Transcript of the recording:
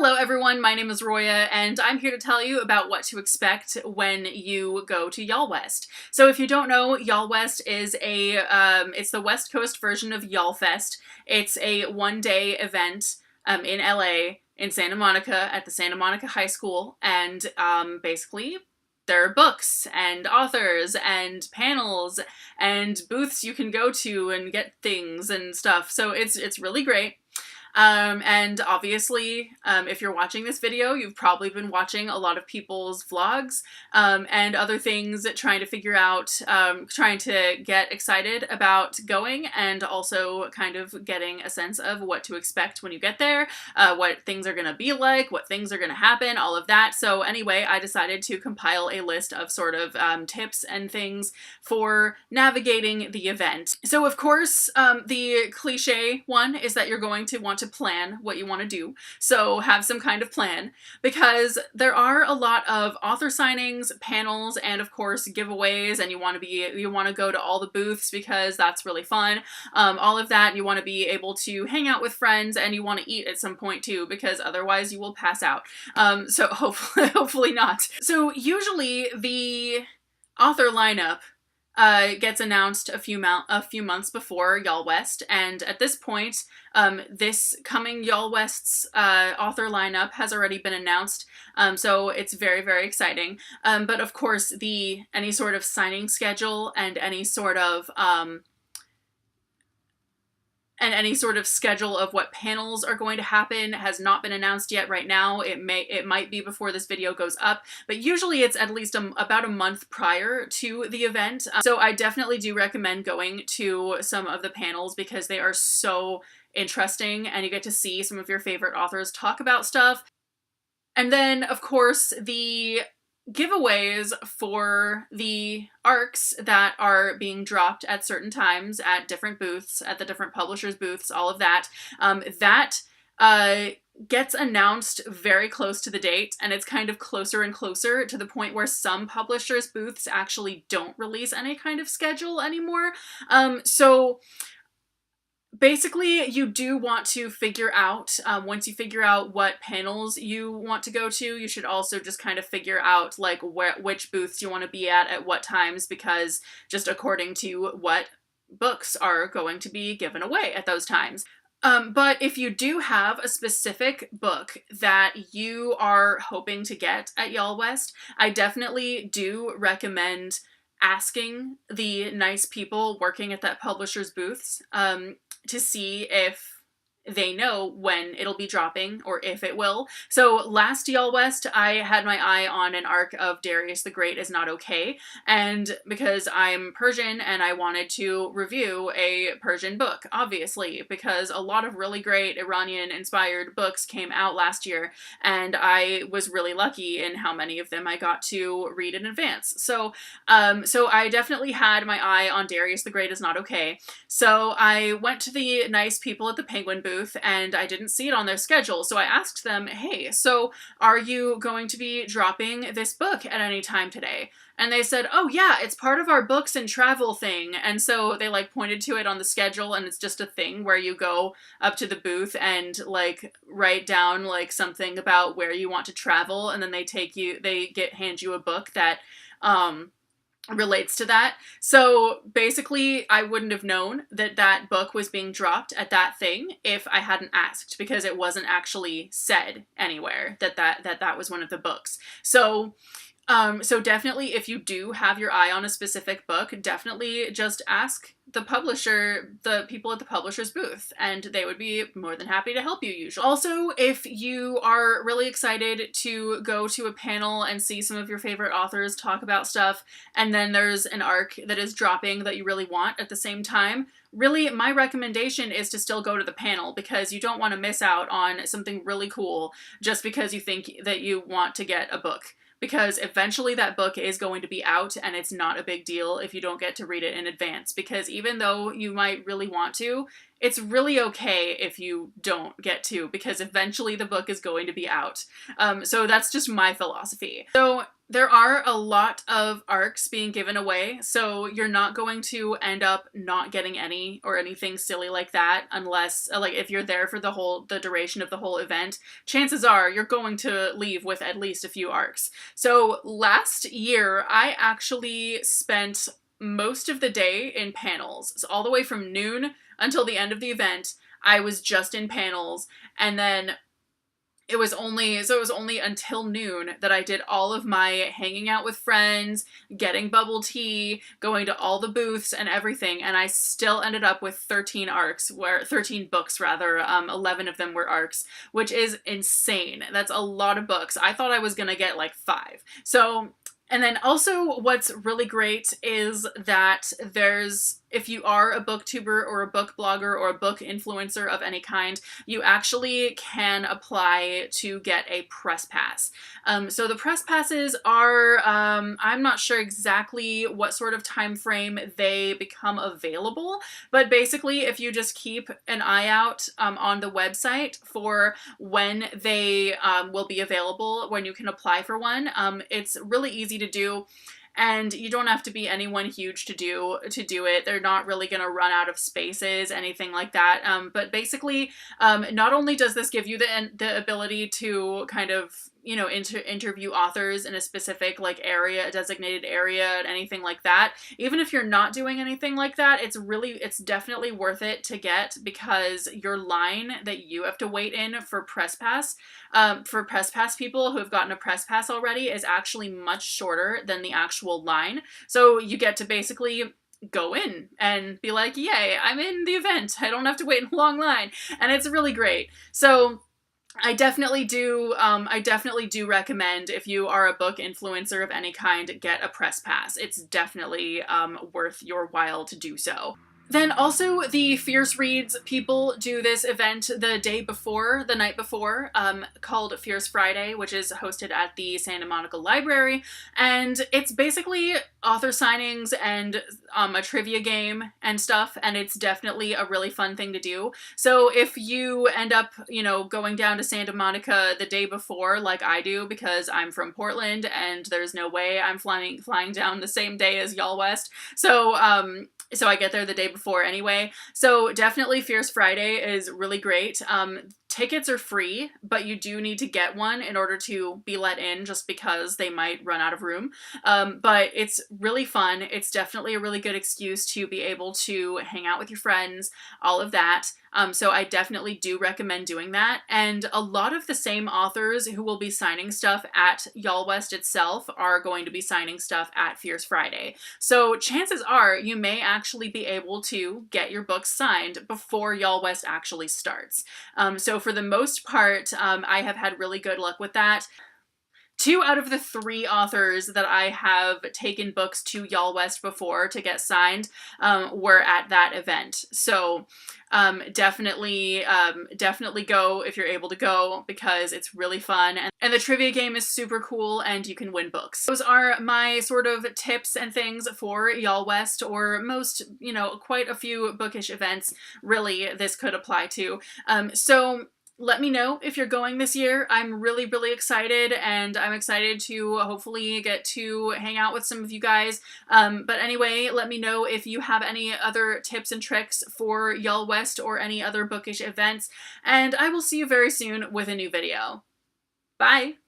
Hello everyone, my name is Roya, and I'm here to tell you about what to expect when you go to Yallwest. So if you don't know, Yallwest is it's the West Coast version of Yallfest. It's a one-day event in LA, in Santa Monica, at the Santa Monica High School, and basically there are books and authors and panels and booths you can go to and get things and stuff. So it's really great. And obviously, if you're watching this video, you've probably been watching a lot of people's vlogs, and other things trying to figure out, trying to get excited about going, and also kind of getting a sense of what to expect when you get there, what things are going to be like, what things are going to happen, all of that. So anyway, I decided to compile a list of sort of tips and things for navigating the event. So of course, the cliche one is that you're going to want to plan what you want to do. So have some kind of plan, because there are a lot of author signings, panels, and of course giveaways, and you want to go to all the booths because that's really fun. All of that, you want to be able to hang out with friends, and you want to eat at some point too, because otherwise you will pass out. So hopefully not. So usually the author lineup gets announced a few months before Yallwest, and at this point, this coming Yallwest's author lineup has already been announced, so it's very, very exciting. But of course, any sort of signing schedule and any sort of schedule of what panels are going to happen has not been announced yet right now. It might be before this video goes up, but usually it's at least about a month prior to the event. So I definitely do recommend going to some of the panels because they are so interesting, and you get to see some of your favorite authors talk about stuff. And then, of course, the giveaways for the ARCs that are being dropped at certain times at different booths, at the different publishers' booths, all of that, gets announced very close to the date, and it's kind of closer and closer to the point where some publishers' booths actually don't release any kind of schedule anymore. So basically, you do want to figure out, once you figure out what panels you want to go to, you should also just kind of figure out like which booths you want to be at what times, because just according to what books are going to be given away at those times. But if you do have a specific book that you are hoping to get at Yallwest, I definitely do recommend asking the nice people working at that publisher's booths to see if they know when it'll be dropping, or if it will. So last Yallwest, I had my eye on an arc of Darius the Great is Not Okay, and because I'm Persian and I wanted to review a Persian book, obviously, because a lot of really great Iranian-inspired books came out last year, and I was really lucky in how many of them I got to read in advance. So I definitely had my eye on Darius the Great is Not Okay. So I went to the nice people at the Penguin booth, and I didn't see it on their schedule. So I asked them, hey, so are you going to be dropping this book at any time today? And they said, oh yeah, it's part of our books and travel thing. And so they like pointed to it on the schedule, and it's just a thing where you go up to the booth and like write down like something about where you want to travel, and then they hand you a book that relates to that. So basically, I wouldn't have known that that book was being dropped at that thing if I hadn't asked, because it wasn't actually said anywhere that was one of the books. So definitely, if you do have your eye on a specific book, definitely just ask the people at the publisher's booth, and they would be more than happy to help you usually. Also, if you are really excited to go to a panel and see some of your favorite authors talk about stuff, and then there's an arc that is dropping that you really want at the same time, really, my recommendation is to still go to the panel, because you don't want to miss out on something really cool just because you think that you want to get a book. Because eventually that book is going to be out, and it's not a big deal if you don't get to read it in advance. Because even though you might really want to, it's really okay if you don't get to, because eventually the book is going to be out. So that's just my philosophy. So There are a lot of arcs being given away, so you're not going to end up not getting any or anything silly like that unless, like, if you're there for the duration of the whole event, chances are you're going to leave with at least a few arcs. So last year, I actually spent most of the day in panels. So all the way from noon until the end of the event, I was just in panels, and then it was only until noon that I did all of my hanging out with friends, getting bubble tea, going to all the booths and everything, and I still ended up with 13 arcs, 13 books rather, 11 of them were arcs, which is insane. That's a lot of books. I thought I was gonna get like 5. So, and then also what's really great is that if you are a booktuber or a book blogger or a book influencer of any kind, you actually can apply to get a press pass. So the press passes are, I'm not sure exactly what sort of time frame they become available, but basically if you just keep an eye out on the website for when they will be available, when you can apply for one, it's really easy to do. And you don't have to be anyone huge to do it. They're not really going to run out of spaces, anything like that. But basically, not only does this give you the ability to kind of, you know, interview authors in a specific like area, a designated area, and anything like that. Even if you're not doing anything like that, it's definitely worth it to get, because your line that you have to wait in for press pass people who have gotten a press pass already is actually much shorter than the actual line. So you get to basically go in and be like, yay, I'm in the event. I don't have to wait in a long line. And it's really great. So I definitely do recommend, if you are a book influencer of any kind, get a press pass. It's definitely worth your while to do so. Then also the Fierce Reads people do this event the night before, called Fierce Friday, which is hosted at the Santa Monica Library. And it's basically author signings and a trivia game and stuff. And it's definitely a really fun thing to do. So if you end up, you know, going down to Santa Monica the day before, like I do, because I'm from Portland and there's no way I'm flying down the same day as Yallwest. So I get there the day before anyway. So definitely Fierce Friday is really great. Tickets are free, but you do need to get one in order to be let in, just because they might run out of room. But it's really fun. It's definitely a really good excuse to be able to hang out with your friends, all of that. So I definitely do recommend doing that. And a lot of the same authors who will be signing stuff at Yallwest itself are going to be signing stuff at Fierce Friday. So chances are you may actually be able to get your books signed before Yallwest actually starts. So for the most part, I have had really good luck with that. 2 out of the 3 authors that I have taken books to Yallwest before to get signed were at that event. So definitely go if you're able to go, because it's really fun. And the trivia game is super cool, and you can win books. Those are my sort of tips and things for Yallwest, or most, you know, quite a few bookish events really this could apply to. So let me know if you're going this year. I'm really, really excited, and I'm excited to hopefully get to hang out with some of you guys. But anyway, let me know if you have any other tips and tricks for Yallwest or any other bookish events, and I will see you very soon with a new video. Bye!